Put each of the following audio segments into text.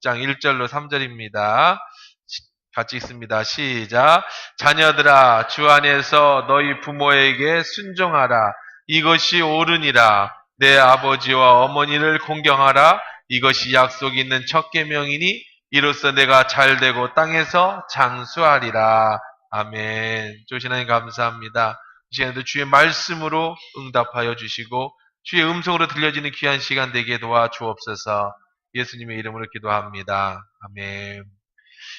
6장 1절로 3절입니다. 같이 읽습니다. 시작. 자녀들아, 주 안에서 너희 부모에게 순종하라. 이것이 옳으니라. 내 아버지와 어머니를 공경하라. 이것이 약속 있는 첫 계명이니 이로써 내가 잘되고 땅에서 장수하리라. 아멘. 조신 하나님 감사합니다. 이 시간에도 주의 말씀으로 응답하여 주시고 주의 음성으로 들려지는 귀한 시간 되게 도와주옵소서. 예수님의 이름으로 기도합니다. 아멘.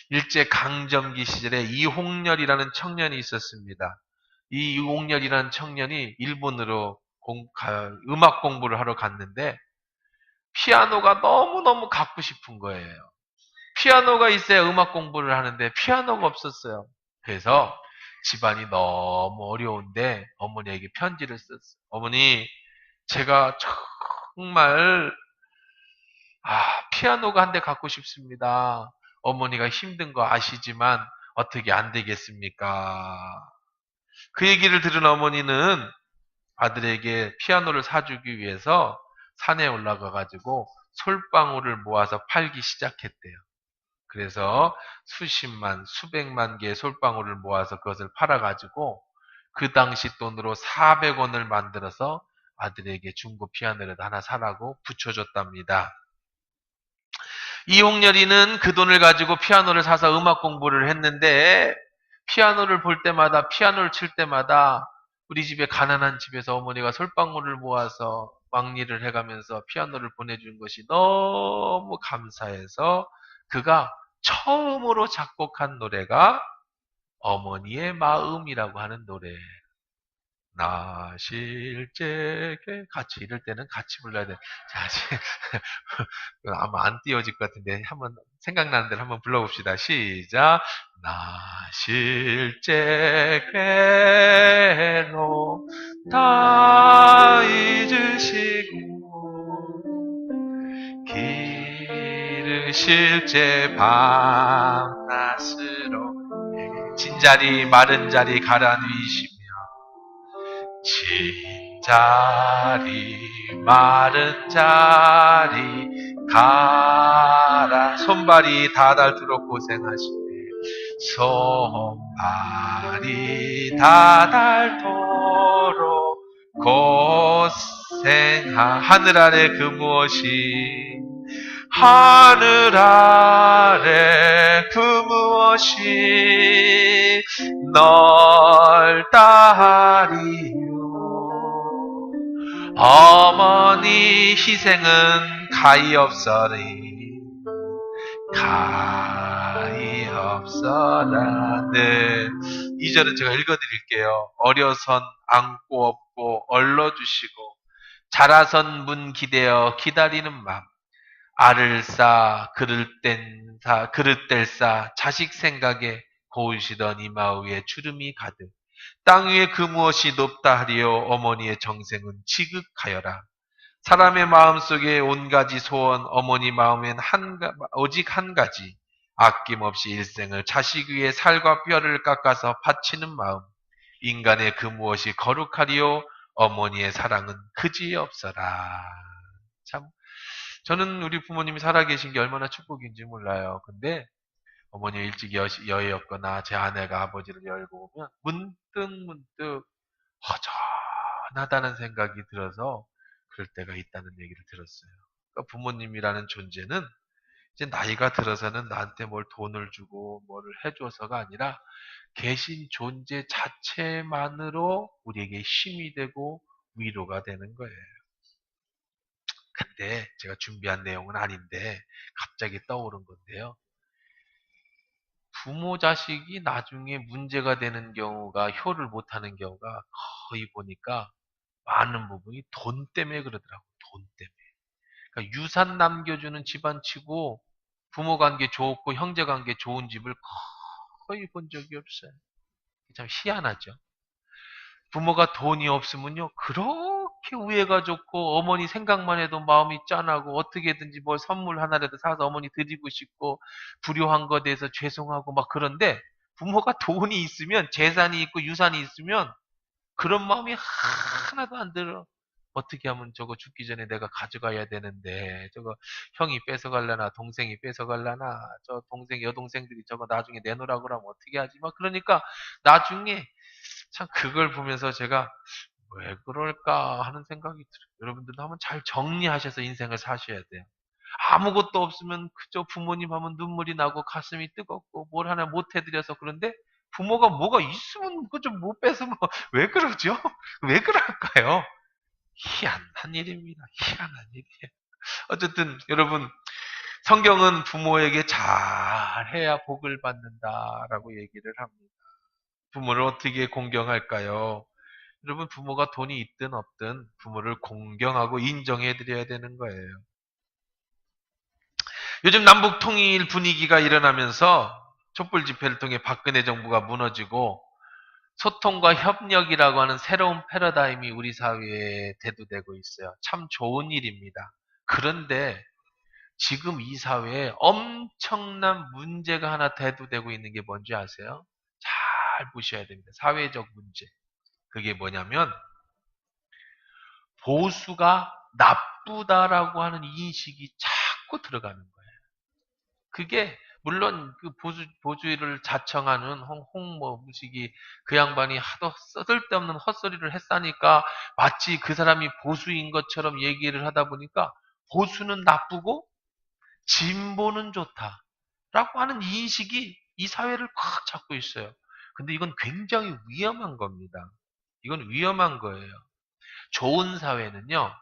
일제 강점기 시절에 이홍렬이라는 청년이 있었습니다. 이 이홍렬이라는 청년이 일본으로 음악 공부를 하러 갔는데 피아노가 너무너무 갖고 싶은 거예요. 피아노가 있어야 음악 공부를 하는데 피아노가 없었어요. 그래서 집안이 너무 어려운데 어머니에게 편지를 썼어요. 어머니, 제가 정말 피아노가 한 대 갖고 싶습니다. 어머니가 힘든 거 아시지만 어떻게 안 되겠습니까? 그 얘기를 들은 어머니는 아들에게 피아노를 사주기 위해서 산에 올라가가지고 솔방울을 모아서 팔기 시작했대요. 그래서 수십만, 수백만 개의 솔방울을 모아서 그것을 팔아가지고 그 당시 돈으로 400원을 만들어서 아들에게 중고 피아노를 하나 사라고 붙여줬답니다. 이홍렬이는 그 돈을 가지고 피아노를 사서 음악 공부를 했는데 피아노를 볼 때마다, 피아노를 칠 때마다 우리 집에 가난한 집에서 어머니가 솔방울을 모아서 왕리를 해가면서 피아노를 보내준 것이 너무 감사해서 그가 처음으로 작곡한 노래가 어머니의 마음이라고 하는 노래. 나 실제게 같이 이럴 때는 같이 불러야 돼. 자, 아마 안 띄워질 것 같은데 한번 생각나는 대로 한번 불러봅시다. 시작. 나 실제게로 다 잊으시고 기르실 제 밤낮으로 진자리 마른 자리 가라누이시며 진자리 마른 자리 가라. 손발이 다 닳도록 고생하시네. 손발이 다 닳도록 하늘 아래 그 무엇이 하늘 아래 그 무엇이 널 따리요. 어머니 희생은 가히 없어리 가히 없어라. 네, 2절은 제가 읽어드릴게요. 어려선 안고 업고 얼러주시고 자라선 문 기대어 기다리는 맘 알을 싸 그릇 뗄 싸 자식 생각에 고우시던 이마 위에 주름이 가득 땅 위에 그 무엇이 높다 하리요. 어머니의 정생은 지극하여라. 사람의 마음속에 온 가지 소원, 어머니 마음엔 오직 한 가지 아낌없이 일생을 자식 위에 살과 뼈를 깎아서 바치는 마음. 인간의 그 무엇이 거룩하리요. 어머니의 사랑은 그지없어라. 참, 저는 우리 부모님이 살아계신 게 얼마나 축복인지 몰라요. 근데 어머니 일찍 여의었거나 제 아내가 아버지를 열고 오면 문득 허전하다는 생각이 들어서 그럴 때가 있다는 얘기를 들었어요. 그러니까 부모님이라는 존재는 이제 나이가 들어서는 나한테 뭘 돈을 주고 뭐를 해줘서가 아니라 계신 존재 자체만으로 우리에게 힘이 되고 위로가 되는 거예요. 근데 제가 준비한 내용은 아닌데 갑자기 떠오른 건데요. 부모 자식이 나중에 문제가 되는 경우가 효를 못하는 경우가 거의 보니까 많은 부분이 돈 때문에 그러더라고요. 돈 때문에. 그러니까 유산 남겨주는 집안치고 부모 관계 좋고 형제 관계 좋은 집을 거의 본 적이 없어요. 참 희한하죠. 부모가 돈이 없으면요 그렇게 우애가 좋고 어머니 생각만 해도 마음이 짠하고 어떻게든지 뭘 선물 하나라도 사서 어머니 드리고 싶고 불효한 것에 대해서 죄송하고 막 그런데 부모가 돈이 있으면 재산이 있고 유산이 있으면 그런 마음이 하나도 안 들어. 어떻게 하면 저거 죽기 전에 내가 가져가야 되는데, 저거 형이 뺏어갈라나, 동생이 뺏어갈라나, 저 동생, 여동생들이 저거 나중에 내놓으라고 그러면 어떻게 하지? 막 그러니까 나중에 참 그걸 보면서 제가 왜 그럴까 하는 생각이 들어요. 여러분들도 한번 잘 정리하셔서 인생을 사셔야 돼요. 아무것도 없으면 그저 부모님 하면 눈물이 나고 가슴이 뜨겁고 뭘 하나 못 해드려서 그런데 부모가 뭐가 있으면 그거 좀 못 뺏으면 왜 그러죠? 왜 그럴까요? 희한한 일입니다. 희한한 일이에요. 어쨌든 여러분 성경은 부모에게 잘해야 복을 받는다라고 얘기를 합니다. 부모를 어떻게 공경할까요? 여러분 부모가 돈이 있든 없든 부모를 공경하고 인정해 드려야 되는 거예요. 요즘 남북 통일 분위기가 일어나면서 촛불 집회를 통해 박근혜 정부가 무너지고 소통과 협력이라고 하는 새로운 패러다임이 우리 사회에 대두되고 있어요. 참 좋은 일입니다. 그런데 지금 이 사회에 엄청난 문제가 하나 대두되고 있는 게 뭔지 아세요? 잘 보셔야 됩니다. 사회적 문제. 그게 뭐냐면 보수가 나쁘다라고 하는 인식이 자꾸 들어가는 거예요. 그게 물론 그 보주의를 자청하는 홍무식이 그 양반이 하도 쓸데없는 헛소리를 했다니까 마치 그 사람이 보수인 것처럼 얘기를 하다 보니까 보수는 나쁘고 진보는 좋다라고 하는 인식이 이 사회를 꽉 잡고 있어요. 근데 이건 굉장히 위험한 겁니다. 이건 위험한 거예요. 좋은 사회는요,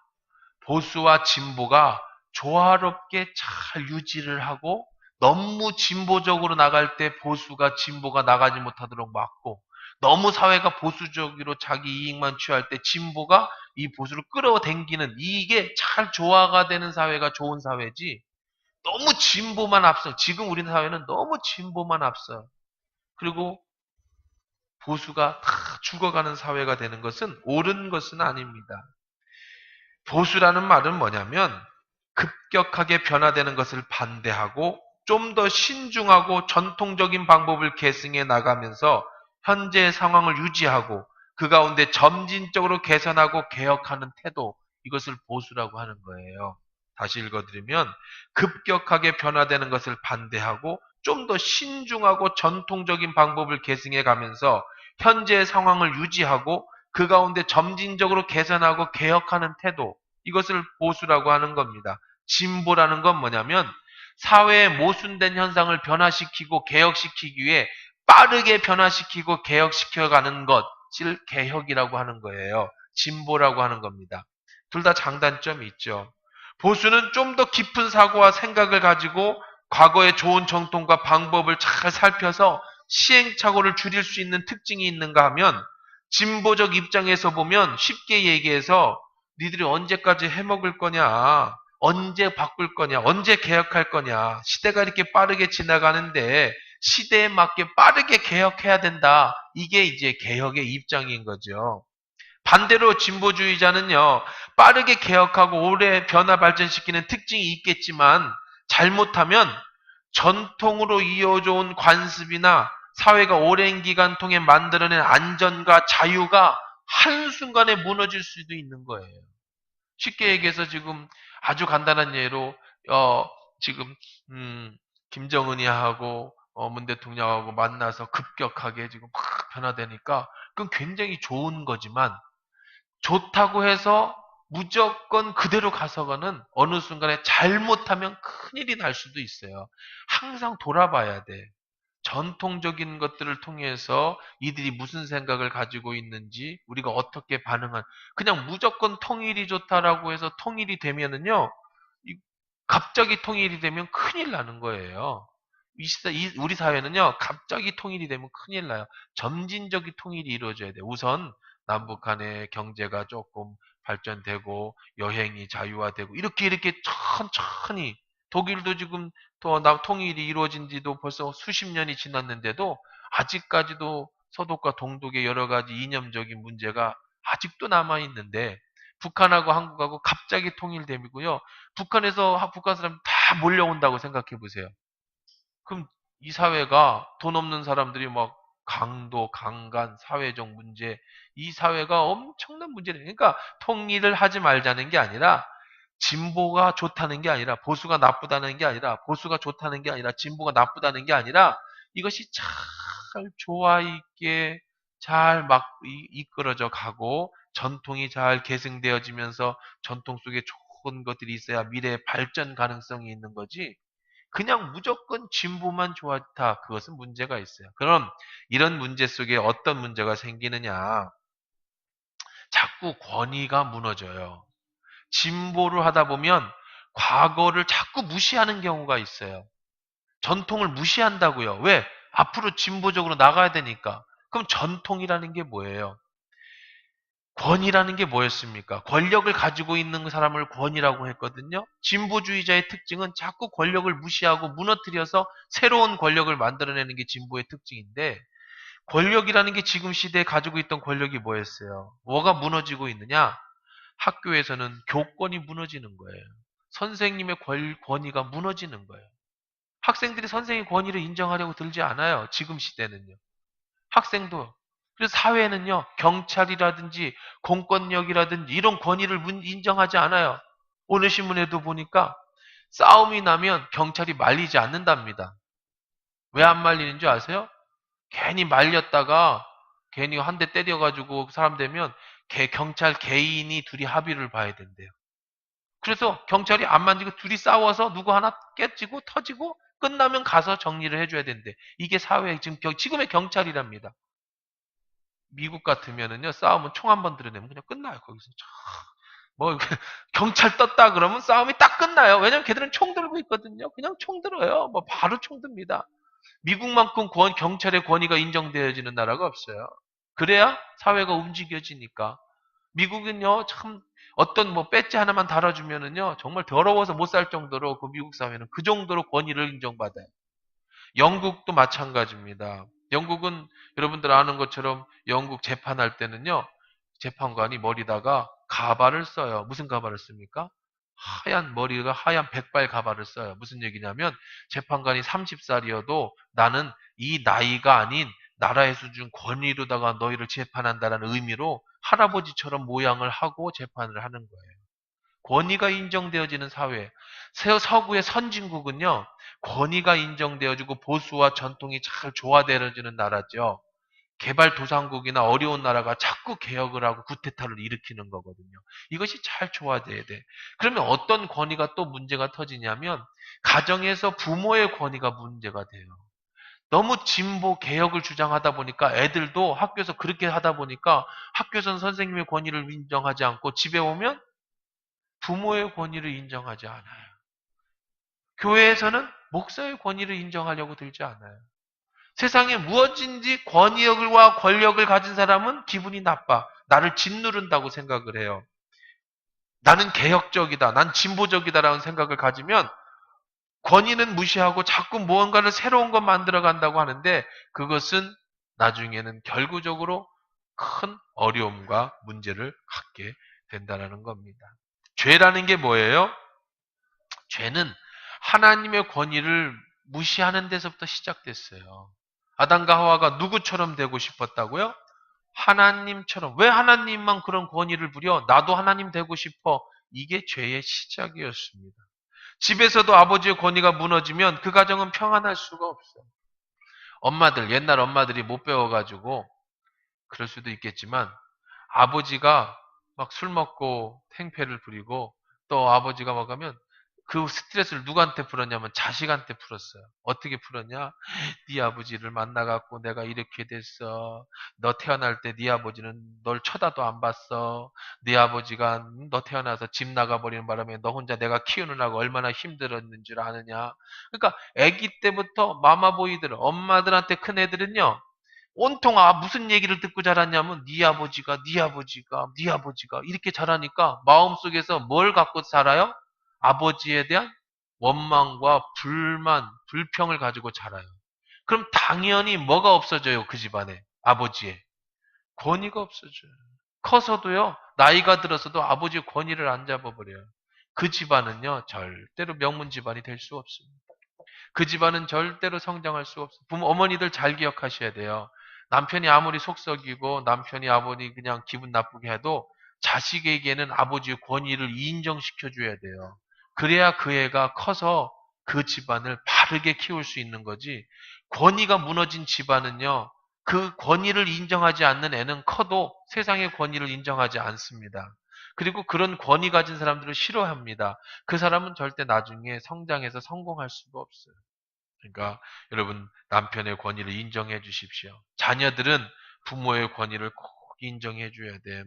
보수와 진보가 조화롭게 잘 유지를 하고 너무 진보적으로 나갈 때 보수가 진보가 나가지 못하도록 막고 너무 사회가 보수적으로 자기 이익만 취할 때 진보가 이 보수를 끌어당기는 이게 잘 조화가 되는 사회가 좋은 사회지 너무 진보만 앞서 지금 우리 사회는 너무 진보만 앞서 그리고 보수가 다 죽어가는 사회가 되는 것은 옳은 것은 아닙니다. 보수라는 말은 뭐냐면 급격하게 변화되는 것을 반대하고 좀 더 신중하고 전통적인 방법을 계승해 나가면서 현재의 상황을 유지하고 그 가운데 점진적으로 개선하고 개혁하는 태도, 이것을 보수라고 하는 거예요. 다시 읽어드리면 급격하게 변화되는 것을 반대하고 좀 더 신중하고 전통적인 방법을 계승해 가면서 현재의 상황을 유지하고 그 가운데 점진적으로 개선하고 개혁하는 태도, 이것을 보수라고 하는 겁니다. 진보라는 건 뭐냐면 사회의 모순된 현상을 변화시키고 개혁시키기 위해 빠르게 변화시키고 개혁시켜가는 것을 개혁이라고 하는 거예요. 진보라고 하는 겁니다. 둘 다 장단점이 있죠. 보수는 좀 더 깊은 사고와 생각을 가지고 과거의 좋은 정통과 방법을 잘 살펴서 시행착오를 줄일 수 있는 특징이 있는가 하면 진보적 입장에서 보면 쉽게 얘기해서 니들이 언제까지 해먹을 거냐, 언제 바꿀 거냐, 언제 개혁할 거냐, 시대가 이렇게 빠르게 지나가는데 시대에 맞게 빠르게 개혁해야 된다. 이게 이제 개혁의 입장인 거죠. 반대로 진보주의자는요, 빠르게 개혁하고 오래 변화 발전시키는 특징이 있겠지만 잘못하면 전통으로 이어져 온 관습이나 사회가 오랜 기간 통해 만들어낸 안전과 자유가 한순간에 무너질 수도 있는 거예요. 쉽게 얘기해서 지금 아주 간단한 예로 어 지금 김정은이 하고 문 대통령하고 만나서 급격하게 지금 확 변화되니까 그건 굉장히 좋은 거지만 좋다고 해서 무조건 그대로 가서가는 어느 순간에 잘못하면 큰일이 날 수도 있어요. 항상 돌아봐야 돼. 전통적인 것들을 통해서 이들이 무슨 생각을 가지고 있는지 우리가 어떻게 반응한 그냥 무조건 통일이 좋다라고 해서 통일이 되면은요 갑자기 통일이 되면 큰일 나는 거예요. 우리 사회는요 갑자기 통일이 되면 큰일 나요. 점진적인 통일이 이루어져야 돼요. 우선 남북 간의 경제가 조금 발전되고 여행이 자유화되고 이렇게 천천히 독일도 지금 또 통일이 이루어진 지도 벌써 수십 년이 지났는데도 아직까지도 서독과 동독의 여러 가지 이념적인 문제가 아직도 남아 있는데 북한하고 한국하고 갑자기 통일됨이고요. 북한에서 북한 사람 다 몰려온다고 생각해 보세요. 그럼 이 사회가 돈 없는 사람들이 막 강도, 강간, 사회적 문제, 이 사회가 엄청난 문제를, 그러니까 통일을 하지 말자는 게 아니라 진보가 좋다는 게 아니라 보수가 나쁘다는 게 아니라 보수가 좋다는 게 아니라 진보가 나쁘다는 게 아니라 이것이 잘 조화 있게 잘 막 이끌어져 가고 전통이 잘 계승되어지면서 전통 속에 좋은 것들이 있어야 미래의 발전 가능성이 있는 거지. 그냥 무조건 진보만 좋다. 그것은 문제가 있어요. 그럼 이런 문제 속에 어떤 문제가 생기느냐. 자꾸 권위가 무너져요. 진보를 하다 보면 과거를 자꾸 무시하는 경우가 있어요. 전통을 무시한다고요. 왜? 앞으로 진보적으로 나가야 되니까. 그럼 전통이라는 게 뭐예요? 권위라는 게 뭐였습니까? 권력을 가지고 있는 사람을 권위라고 했거든요. 진보주의자의 특징은 자꾸 권력을 무시하고 무너뜨려서 새로운 권력을 만들어내는 게 진보의 특징인데, 권력이라는 게 지금 시대에 가지고 있던 권력이 뭐였어요? 뭐가 무너지고 있느냐? 학교에서는 교권이 무너지는 거예요. 선생님의 권위가 무너지는 거예요. 학생들이 선생의 권위를 인정하려고 들지 않아요. 지금 시대는요. 학생도. 그래서 사회는요, 경찰이라든지 공권력이라든지 이런 권위를 인정하지 않아요. 오늘 신문에도 보니까 싸움이 나면 경찰이 말리지 않는답니다. 왜 안 말리는 줄 아세요? 괜히 말렸다가 괜히 한 대 때려가지고 사람 되면 경찰 개인이 둘이 합의를 봐야 된대요. 그래서 경찰이 안 만지고 둘이 싸워서 누구 하나 깨지고 터지고 끝나면 가서 정리를 해줘야 된대. 이게 사회 지금의 경찰이랍니다. 미국 같으면은요 싸우면 총 한 번 들여내면 그냥 끝나요. 거기서 뭐 경찰 떴다 그러면 싸움이 딱 끝나요. 왜냐면 걔들은 총 들고 있거든요. 그냥 총 들어요. 뭐 바로 총 듭니다. 미국만큼 경찰의 권위가 인정되어지는 나라가 없어요. 그래야 사회가 움직여지니까. 미국은요, 참, 어떤 뭐 배지 하나만 달아주면은요, 정말 더러워서 못 살 정도로 그 미국 사회는 그 정도로 권위를 인정받아요. 영국도 마찬가지입니다. 영국은 여러분들 아는 것처럼 영국 재판할 때는요, 재판관이 머리다가 가발을 써요. 무슨 가발을 씁니까? 하얀 머리가 하얀 백발 가발을 써요. 무슨 얘기냐면 재판관이 30살이어도 나는 이 나이가 아닌 나라의 수준 권위로다가 너희를 재판한다는 의미로 할아버지처럼 모양을 하고 재판을 하는 거예요. 권위가 인정되어지는 사회. 서구의 선진국은요, 권위가 인정되어지고 보수와 전통이 잘 조화되어지는 나라죠. 개발도상국이나 어려운 나라가 자꾸 개혁을 하고 구테타를 일으키는 거거든요. 이것이 잘 조화돼야 돼. 그러면 어떤 권위가 또 문제가 터지냐면 가정에서 부모의 권위가 문제가 돼요. 너무 진보 개혁을 주장하다 보니까 애들도 학교에서 그렇게 하다 보니까 학교에서는 선생님의 권위를 인정하지 않고 집에 오면 부모의 권위를 인정하지 않아요. 교회에서는 목사의 권위를 인정하려고 들지 않아요. 세상에 무엇인지 권위와 권력을 가진 사람은 기분이 나빠. 나를 짓누른다고 생각을 해요. 나는 개혁적이다. 난 진보적이다라는 생각을 가지면 권위는 무시하고 자꾸 무언가를 새로운 것 만들어 간다고 하는데 그것은 나중에는 결국적으로 큰 어려움과 문제를 갖게 된다는 겁니다. 죄라는 게 뭐예요? 죄는 하나님의 권위를 무시하는 데서부터 시작됐어요. 아담과 하와가 누구처럼 되고 싶었다고요? 하나님처럼. 왜 하나님만 그런 권위를 부려? 나도 하나님 되고 싶어. 이게 죄의 시작이었습니다. 집에서도 아버지의 권위가 무너지면 그 가정은 평안할 수가 없어요. 옛날 엄마들이 못 배워가지고 그럴 수도 있겠지만 아버지가 막 술 먹고 행패를 부리고 또 아버지가 막 하면 그 스트레스를 누구한테 풀었냐면 자식한테 풀었어요. 어떻게 풀었냐? 네 아버지를 만나갖고 내가 이렇게 됐어. 너 태어날 때 네 아버지는 널 쳐다도 안 봤어. 네 아버지가 너 태어나서 집 나가버리는 바람에 너 혼자 내가 키우느라고 얼마나 힘들었는 줄 아느냐. 그러니까 아기 때부터 마마보이들, 엄마들한테 큰 애들은요. 온통 무슨 얘기를 듣고 자랐냐면 네 아버지가 네 아버지가 네 아버지가 이렇게 자라니까 마음속에서 뭘 갖고 살아요? 아버지에 대한 원망과 불만, 불평을 가지고 자라요. 그럼 당연히 뭐가 없어져요? 그 집안에 아버지의 권위가 없어져요. 커서도요 나이가 들어서도 아버지의 권위를 안 잡아버려요. 그 집안은요 절대로 명문 집안이 될 수 없습니다. 그 집안은 절대로 성장할 수 없어요. 어머니들 잘 기억하셔야 돼요. 남편이 아무리 속썩이고 남편이 아버지 그냥 기분 나쁘게 해도 자식에게는 아버지의 권위를 인정시켜 줘야 돼요. 그래야 그 애가 커서 그 집안을 바르게 키울 수 있는 거지. 권위가 무너진 집안은요, 그 권위를 인정하지 않는 애는 커도 세상의 권위를 인정하지 않습니다. 그리고 그런 권위 가진 사람들을 싫어합니다. 그 사람은 절대 나중에 성장해서 성공할 수가 없어요. 그러니까 여러분 남편의 권위를 인정해 주십시오. 자녀들은 부모의 권위를 꼭 인정해 줘야 돼.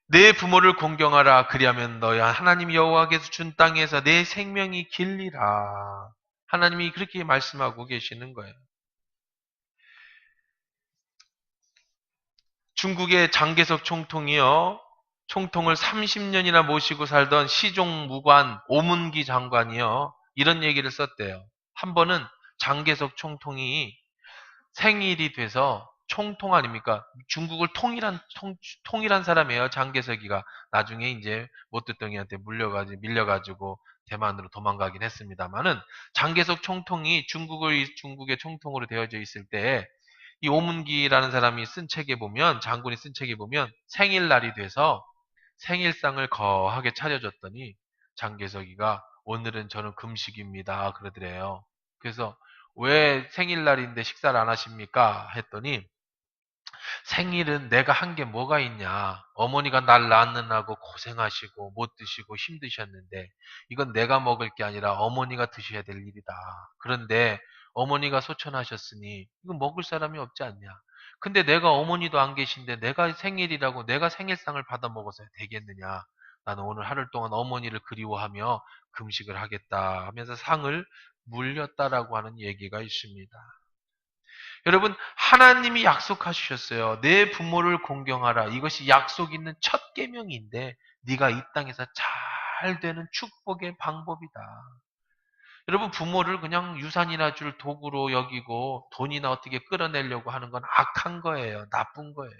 내 부모를 공경하라. 그리하면 너희 하나님 여호와께서 준 땅에서 내 생명이 길리라. 하나님이 그렇게 말씀하고 계시는 거예요. 중국의 장개석 총통이요. 총통을 30년이나 모시고 살던 시종무관 오문기 장관이요. 이런 얘기를 썼대요. 한 번은 장개석 총통이 생일이 돼서 총통 아닙니까? 중국을 통일한 사람이에요. 장개석이가. 나중에 이제 모뚜덩이한테 밀려가지고 대만으로 도망가긴 했습니다만은 장개석 총통이 중국의 총통으로 되어져 있을 때 이 오문기라는 사람이 쓴 책에 보면 장군이 쓴 책에 보면 생일날이 돼서 생일상을 거하게 차려줬더니 장개석이가 오늘은 저는 금식입니다 그러더래요. 그래서 왜 생일날인데 식사를 안 하십니까? 했더니 생일은 내가 한 게 뭐가 있냐. 어머니가 날 낳느라고 고생하시고 못 드시고 힘드셨는데 이건 내가 먹을 게 아니라 어머니가 드셔야 될 일이다. 그런데 어머니가 소천하셨으니 이거 먹을 사람이 없지 않냐. 근데 내가 어머니도 안 계신데 내가 생일이라고 내가 생일상을 받아 먹어서 되겠느냐. 나는 오늘 하루 동안 어머니를 그리워하며 금식을 하겠다 하면서 상을 물렸다라고 하는 얘기가 있습니다. 여러분, 하나님이 약속하셨어요. 내 부모를 공경하라. 이것이 약속 있는 첫 계명인데 네가 이 땅에서 잘 되는 축복의 방법이다. 여러분, 부모를 그냥 유산이나 줄 도구로 여기고 돈이나 어떻게 끌어내려고 하는 건 악한 거예요. 나쁜 거예요.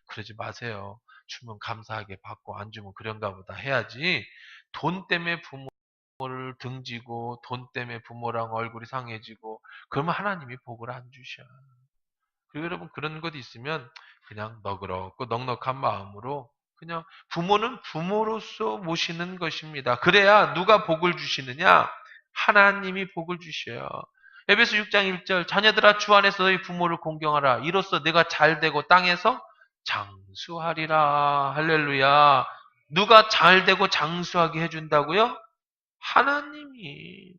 그러지 마세요. 주면 감사하게 받고 안 주면 그런가 보다 해야지. 돈 때문에 부모를 등지고 돈 때문에 부모랑 얼굴이 상해지고 그러면 하나님이 복을 안 주셔. 그리고 여러분 그런 것 있으면 그냥 너그럽고 넉넉한 마음으로 그냥 부모는 부모로서 모시는 것입니다. 그래야 누가 복을 주시느냐? 하나님이 복을 주셔요. 에베소 6장 1절 자녀들아 주 안에서 너희 부모를 공경하라. 이로써 내가 잘되고 땅에서 장수하리라. 할렐루야. 누가 잘되고 장수하게 해준다고요? 하나님이.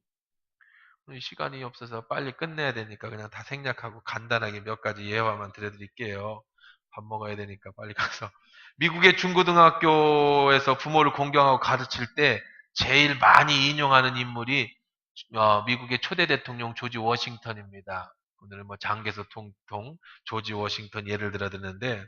시간이 없어서 빨리 끝내야 되니까 그냥 다 생략하고 간단하게 몇 가지 예화만 들려드릴게요. 밥 먹어야 되니까 빨리 가서. 미국의 중고등학교에서 부모를 공경하고 가르칠 때 제일 많이 인용하는 인물이 미국의 초대 대통령 조지 워싱턴입니다. 오늘은 뭐 장개석 통통 조지 워싱턴 예를 들어 드는데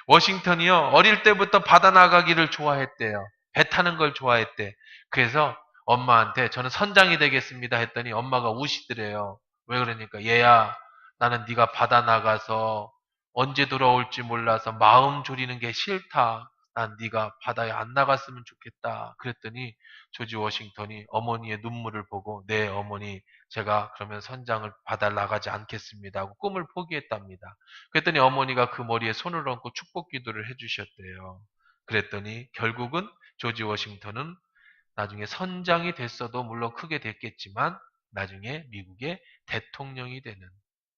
워싱턴이요 어릴 때부터 바다 나가기를 좋아했대요. 배 타는 걸 좋아했대. 그래서 엄마한테 저는 선장이 되겠습니다 했더니 엄마가 우시더래요. 왜 그러니까 얘야 나는 네가 바다 나가서 언제 돌아올지 몰라서 마음 졸이는 게 싫다. 난 네가 바다에 안 나갔으면 좋겠다. 그랬더니 조지 워싱턴이 어머니의 눈물을 보고 네 어머니 제가 그러면 선장을 바다를 나가지 않겠습니다 하고 꿈을 포기했답니다. 그랬더니 어머니가 그 머리에 손을 얹고 축복 기도를 해주셨대요. 그랬더니 결국은 조지 워싱턴은 나중에 선장이 됐어도 물론 크게 됐겠지만 나중에 미국의 대통령이 되는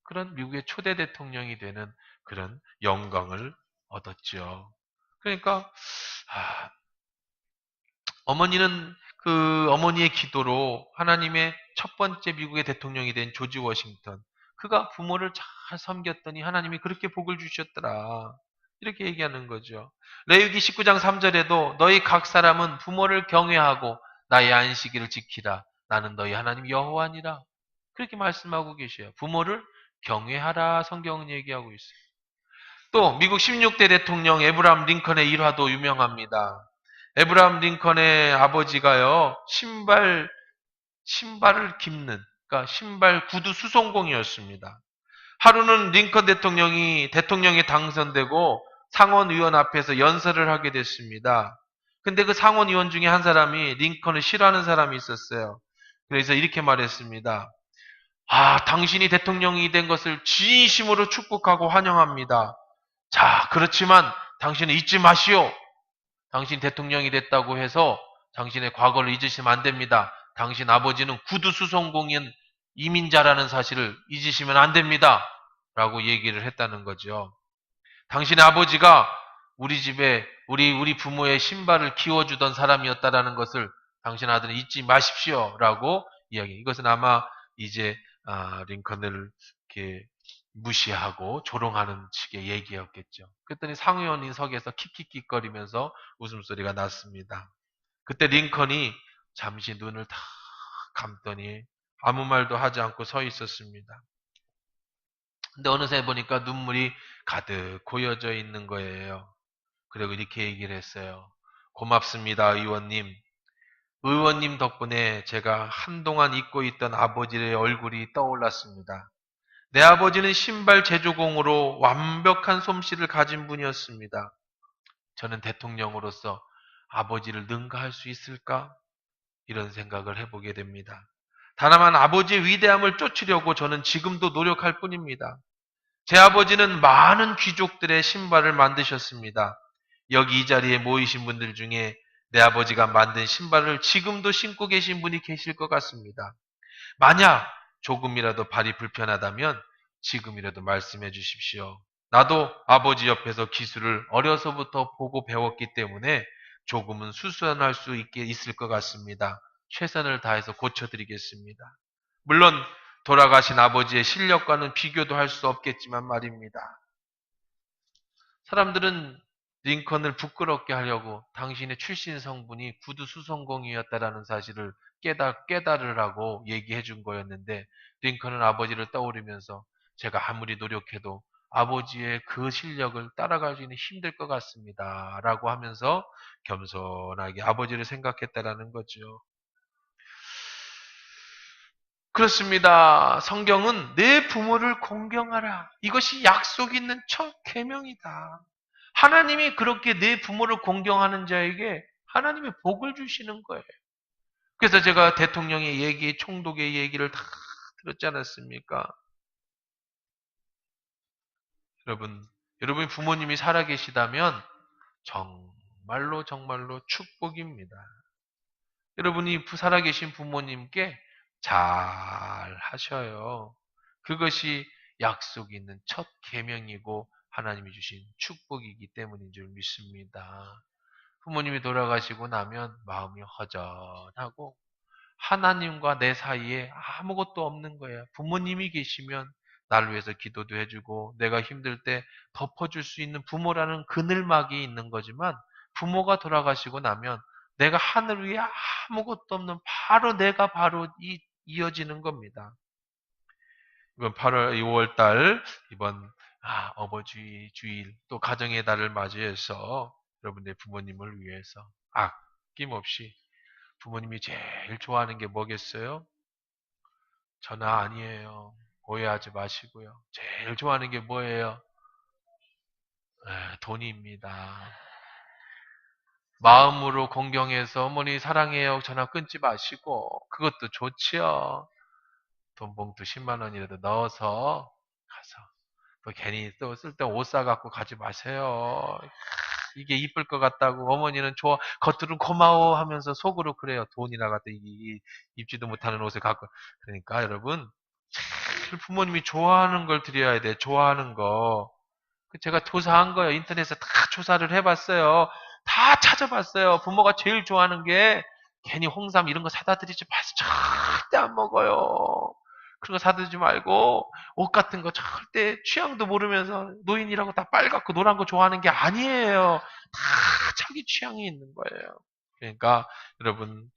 그런 미국의 초대 대통령이 되는 그런 영광을 얻었죠. 그러니까 어머니는 그 어머니의 기도로 하나님의 첫 번째 미국의 대통령이 된 조지 워싱턴 그가 부모를 잘 섬겼더니 하나님이 그렇게 복을 주셨더라. 이렇게 얘기하는 거죠. 레위기 19장 3절에도 너희 각 사람은 부모를 경외하고 나의 안식일을 지키라. 나는 너희 하나님 여호와니라. 그렇게 말씀하고 계셔요. 부모를 경외하라 성경은 얘기하고 있어요. 또 미국 16대 대통령 에브라함 링컨의 일화도 유명합니다. 에브라함 링컨의 아버지가요, 신발을 깁는, 그러니까 신발 구두 수송공이었습니다. 하루는 링컨 대통령이 당선되고 상원의원 앞에서 연설을 하게 됐습니다. 근데 그 상원의원 중에 한 사람이 링컨을 싫어하는 사람이 있었어요. 그래서 이렇게 말했습니다. 당신이 대통령이 된 것을 진심으로 축복하고 환영합니다. 자, 그렇지만 당신은 잊지 마시오. 당신 대통령이 됐다고 해서 당신의 과거를 잊으시면 안 됩니다. 당신 아버지는 구두수송공인 이민자라는 사실을 잊으시면 안 됩니다. 라고 얘기를 했다는 거죠. 당신의 아버지가 우리 집에 우리 부모의 신발을 키워주던 사람이었다라는 것을 당신 아들은 잊지 마십시오라고 이야기. 이것은 아마 이제 링컨을 이렇게 무시하고 조롱하는 식의 얘기였겠죠. 그랬더니 상의원인석에서 킥킥킥거리면서 웃음소리가 났습니다. 그때 링컨이 잠시 눈을 다 감더니 아무 말도 하지 않고 서 있었습니다. 근데 어느새 보니까 눈물이 가득 고여져 있는 거예요. 그리고 이렇게 얘기를 했어요. 고맙습니다, 의원님. 의원님 덕분에 제가 한동안 잊고 있던 아버지의 얼굴이 떠올랐습니다. 내 아버지는 신발 제조공으로 완벽한 솜씨를 가진 분이었습니다. 저는 대통령으로서 아버지를 능가할 수 있을까? 이런 생각을 해보게 됩니다. 다만 아버지의 위대함을 쫓으려고 저는 지금도 노력할 뿐입니다. 제 아버지는 많은 귀족들의 신발을 만드셨습니다. 여기 이 자리에 모이신 분들 중에 내 아버지가 만든 신발을 지금도 신고 계신 분이 계실 것 같습니다. 만약 조금이라도 발이 불편하다면 지금이라도 말씀해 주십시오. 나도 아버지 옆에서 기술을 어려서부터 보고 배웠기 때문에 조금은 수선할 수 있을 것 같습니다. 최선을 다해서 고쳐드리겠습니다. 물론 돌아가신 아버지의 실력과는 비교도 할 수 없겠지만 말입니다. 사람들은 링컨을 부끄럽게 하려고 당신의 출신 성분이 구두 수성공이었다라는 사실을 깨달으라고 얘기해 준 거였는데 링컨은 아버지를 떠오르면서 제가 아무리 노력해도 아버지의 그 실력을 따라가기는 힘들 것 같습니다. 라고 하면서 겸손하게 아버지를 생각했다라는 거죠. 그렇습니다. 성경은 내 부모를 공경하라. 이것이 약속 있는 첫 계명이다. 하나님이 그렇게 내 부모를 공경하는 자에게 하나님의 복을 주시는 거예요. 그래서 제가 대통령의 얘기, 총독의 얘기를 다 들었지 않았습니까? 여러분 부모님이 살아계시다면 정말로 축복입니다. 여러분이 살아계신 부모님께 잘 하셔요. 그것이 약속 있는 첫 계명이고 하나님이 주신 축복이기 때문인 줄 믿습니다. 부모님이 돌아가시고 나면 마음이 허전하고 하나님과 내 사이에 아무것도 없는 거예요. 부모님이 계시면 나를 위해서 기도도 해주고 내가 힘들 때 덮어줄 수 있는 부모라는 그늘막이 있는 거지만 부모가 돌아가시고 나면 내가 하늘 위에 아무것도 없는 내가 바로 이어지는 겁니다. 이번 8월, 5월 달, 이번 어버이 주일, 또 가정의 달을 맞이해서 여러분의 부모님을 위해서 아낌없이 부모님이 제일 좋아하는 게 뭐겠어요? 전화 아니에요. 오해하지 마시고요. 제일 좋아하는 게 뭐예요? 돈입니다. 마음으로 공경해서 어머니 사랑해요. 전화 끊지 마시고 그것도 좋지요. 돈 봉투 10만 원이라도 넣어서 가서 또 괜히 또 쓸 때 옷 사갖고 가지 마세요. 이게 이쁠 것 같다고 어머니는 겉으로는 고마워 하면서 속으로 그래요. 돈이나 갖다 입지도 못하는 옷을 갖고. 그러니까 여러분 제일 부모님이 좋아하는 걸 드려야 돼. 좋아하는 거. 제가 조사한 거예요. 인터넷에 다 조사를 해봤어요. 다 찾아봤어요. 부모가 제일 좋아하는 게 괜히 홍삼 이런 거 사다 드리지 마세요. 절대 안 먹어요. 그런 거 사드리지 말고 옷 같은 거 절대 취향도 모르면서 노인이라고 다 빨갛고 노란 거 좋아하는 게 아니에요. 다 자기 취향이 있는 거예요. 그러니까 여러분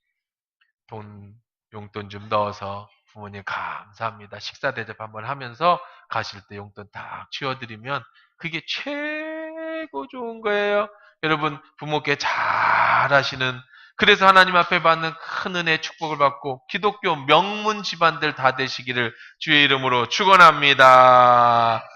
용돈 좀 넣어서 부모님 감사합니다. 식사 대접 한번 하면서 가실 때 용돈 딱 쥐어드리면 그게 최고 좋은 거예요. 여러분 부모께 잘하시는 그래서 하나님 앞에 받는 큰 은혜 축복을 받고 기독교 명문 집안들 다 되시기를 주의 이름으로 축원합니다.